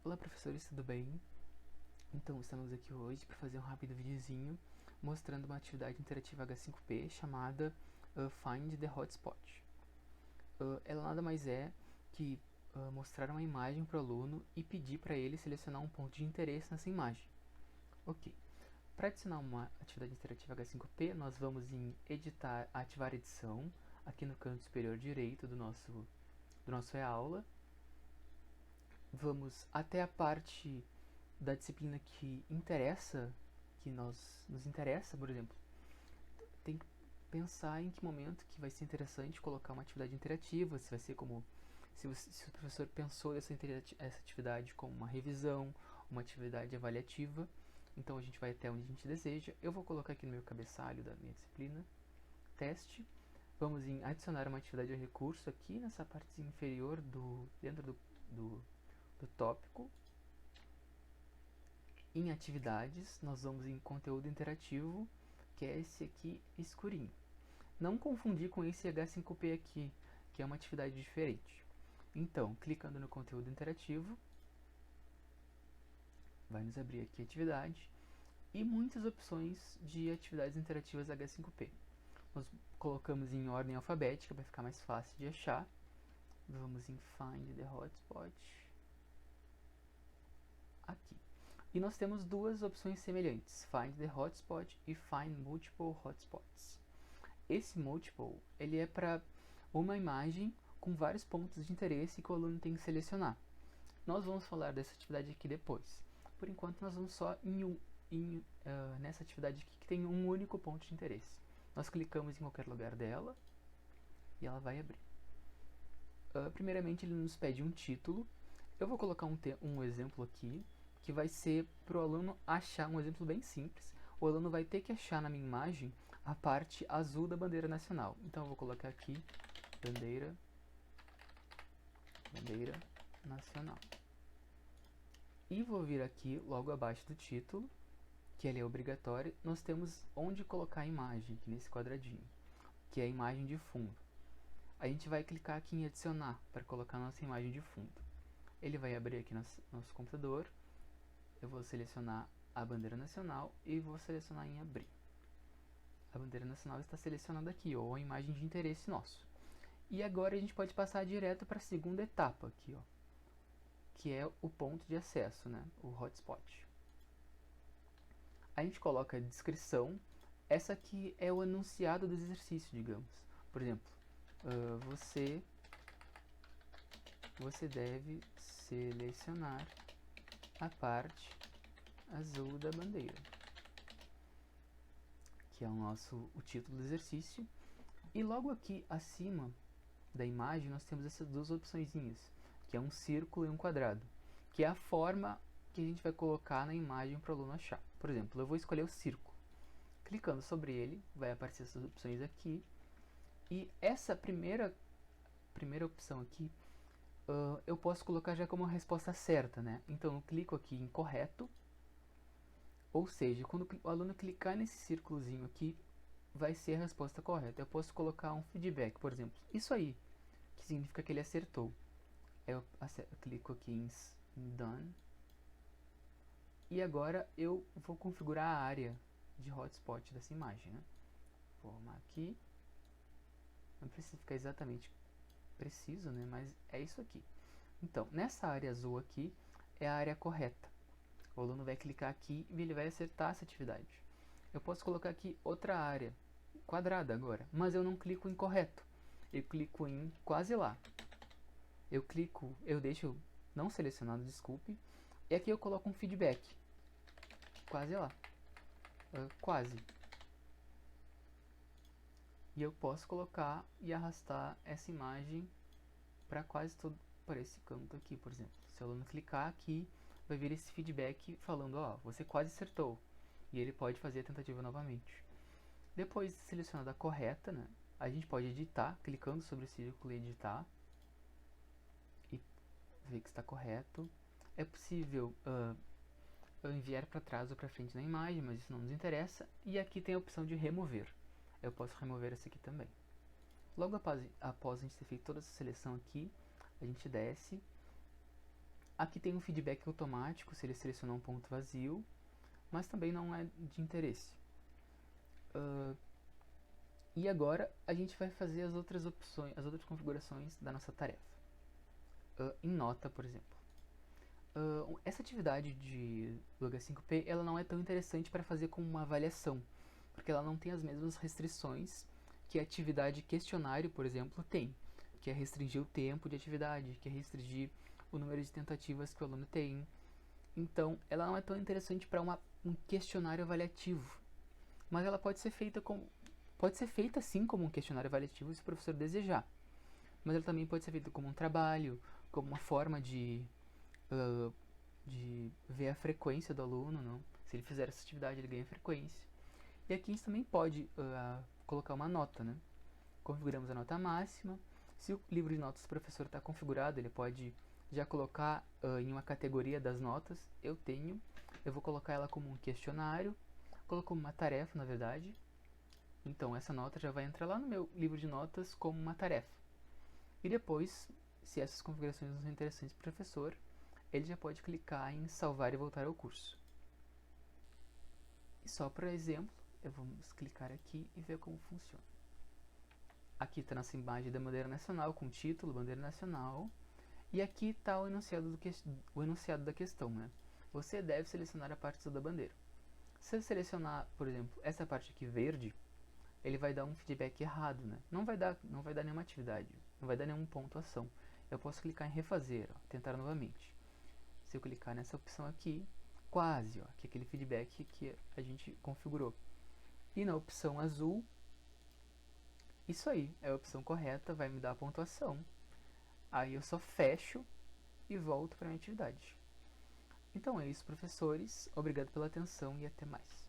Olá professores, tudo bem? Então, estamos aqui hoje para fazer um rápido videozinho mostrando uma atividade interativa H5P chamada Find the Hotspot. Ela nada mais é que mostrar uma imagem para o aluno e pedir para ele selecionar um ponto de interesse nessa imagem. Ok. Para adicionar uma atividade interativa H5P, nós vamos em editar, ativar edição, aqui no canto superior direito do nosso e-aula. Vamos até a parte da disciplina que interessa, que nos interessa, por exemplo. Tem que pensar em que momento que vai ser interessante colocar uma atividade interativa, se vai ser como se o professor pensou essa atividade como uma revisão, uma atividade avaliativa. Então a gente vai até onde a gente deseja. Eu vou colocar aqui no meu cabeçalho da minha disciplina, teste. Vamos em adicionar uma atividade de recurso aqui nessa parte inferior dentro do tópico. Em atividades, nós vamos em conteúdo interativo, que é esse aqui escurinho. Não confundir com esse H5P aqui, que é uma atividade diferente. Então, clicando no conteúdo interativo, vai nos abrir aqui a atividade e muitas opções de atividades interativas H5P. Nós colocamos em ordem alfabética para ficar mais fácil de achar. Vamos em Find the Hotspot. Aqui. E nós temos duas opções semelhantes, Find the Hotspot e Find Multiple Hotspots. Esse Multiple, ele é para uma imagem com vários pontos de interesse que o aluno tem que selecionar. Nós vamos falar dessa atividade aqui depois. Por enquanto, nós vamos só nessa atividade aqui que tem um único ponto de interesse. Nós clicamos em qualquer lugar dela e ela vai abrir. Primeiramente, ele nos pede um título. Eu vou colocar um exemplo aqui, que vai ser para o aluno achar um exemplo bem simples. O aluno vai ter que achar na minha imagem a parte azul da bandeira nacional. Então eu vou colocar aqui bandeira nacional. E vou vir aqui logo abaixo do título, que ele é obrigatório. Nós temos onde colocar a imagem, aqui nesse quadradinho, que é a imagem de fundo. A gente vai clicar aqui em adicionar para colocar a nossa imagem de fundo. Ele vai abrir aqui nosso computador. Eu vou selecionar a bandeira nacional e vou selecionar em abrir. A bandeira nacional está selecionada aqui, ou a imagem de interesse nosso. E agora a gente pode passar direto para a segunda etapa aqui, ó, que é o ponto de acesso, né, o hotspot. A gente coloca a descrição. Essa aqui é o enunciado do exercício, digamos. Por exemplo, você deve selecionar a parte azul da bandeira, que é o título do exercício. E logo aqui acima da imagem nós temos essas duas opções, que é um círculo e um quadrado, que é a forma que a gente vai colocar na imagem para o aluno achar. Por exemplo, eu vou escolher o círculo. Clicando sobre ele, vai aparecer essas opções aqui. E essa primeira opção aqui, eu posso colocar já como a resposta certa, né? Então eu clico aqui em correto, ou seja, quando o aluno clicar nesse círculozinho aqui, vai ser a resposta correta. Eu posso colocar um feedback, por exemplo, isso aí, que significa que ele acertou. Eu clico aqui em Done. E agora eu vou configurar a área de hotspot dessa imagem, né? Vou arrumar aqui. Não precisa ficar exatamente preciso, né? Mas é isso aqui. Então, nessa área azul aqui é a área correta. O aluno vai clicar aqui e ele vai acertar essa atividade. Eu posso colocar aqui outra área, quadrada agora, mas eu não clico em correto. Eu clico em quase lá. Eu deixo não selecionado, desculpe. E aqui eu coloco um feedback. Quase lá. Quase. E eu posso colocar e arrastar essa imagem para quase todo, para esse canto aqui, por exemplo. Se o aluno clicar aqui, vai vir esse feedback falando, ó, você quase acertou. E ele pode fazer a tentativa novamente. Depois de selecionada a correta, né, a gente pode editar, clicando sobre o círculo e editar. E ver que está correto. É possível enviar para trás ou para frente na imagem, mas isso não nos interessa. E aqui tem a opção de remover. Eu posso remover essa aqui também. Logo após a gente ter feito toda essa seleção aqui, a gente desce Aqui tem um feedback automático se ele selecionar um ponto vazio, mas também não é de interesse. E agora a gente vai fazer as outras opções, as outras configurações da nossa tarefa. Em nota, por exemplo. Essa atividade do H5P ela não é tão interessante para fazer como uma avaliação, porque ela não tem as mesmas restrições que a atividade questionário, por exemplo, tem, que é restringir o tempo de atividade, que é restringir o número de tentativas que o aluno tem. Então, ela não é tão interessante para um questionário avaliativo, mas ela pode ser feita sim como um questionário avaliativo se o professor desejar, mas ela também pode ser feita como um trabalho, como uma forma de ver a frequência do aluno, não? Se ele fizer essa atividade, ele ganha frequência. E aqui a gente também pode colocar uma nota, né? Configuramos a nota máxima. Se o livro de notas do professor está configurado, ele pode já colocar em uma categoria das notas. Eu vou colocar ela como um questionário, coloco como uma tarefa, na verdade. Então essa nota já vai entrar lá no meu livro de notas como uma tarefa. E depois, se essas configurações não são interessantes para o professor, ele já pode clicar em salvar e voltar ao curso. E só para exemplo, vamos clicar aqui e ver como funciona. Aqui está nossa imagem da bandeira nacional com o título, bandeira nacional. E aqui está o enunciado da questão, né? Você deve selecionar a parte da bandeira. Se eu selecionar, por exemplo, essa parte aqui verde, ele vai dar um feedback errado, né? Não vai dar nenhuma atividade, não vai dar nenhuma pontuação. Eu posso clicar em refazer, ó, tentar novamente. Se eu clicar nessa opção aqui, quase, ó, que é aquele feedback que a gente configurou. E na opção azul, isso aí, é a opção correta, vai me dar a pontuação. Aí eu só fecho e volto para a minha atividade. Então é isso, professores. Obrigado pela atenção e até mais.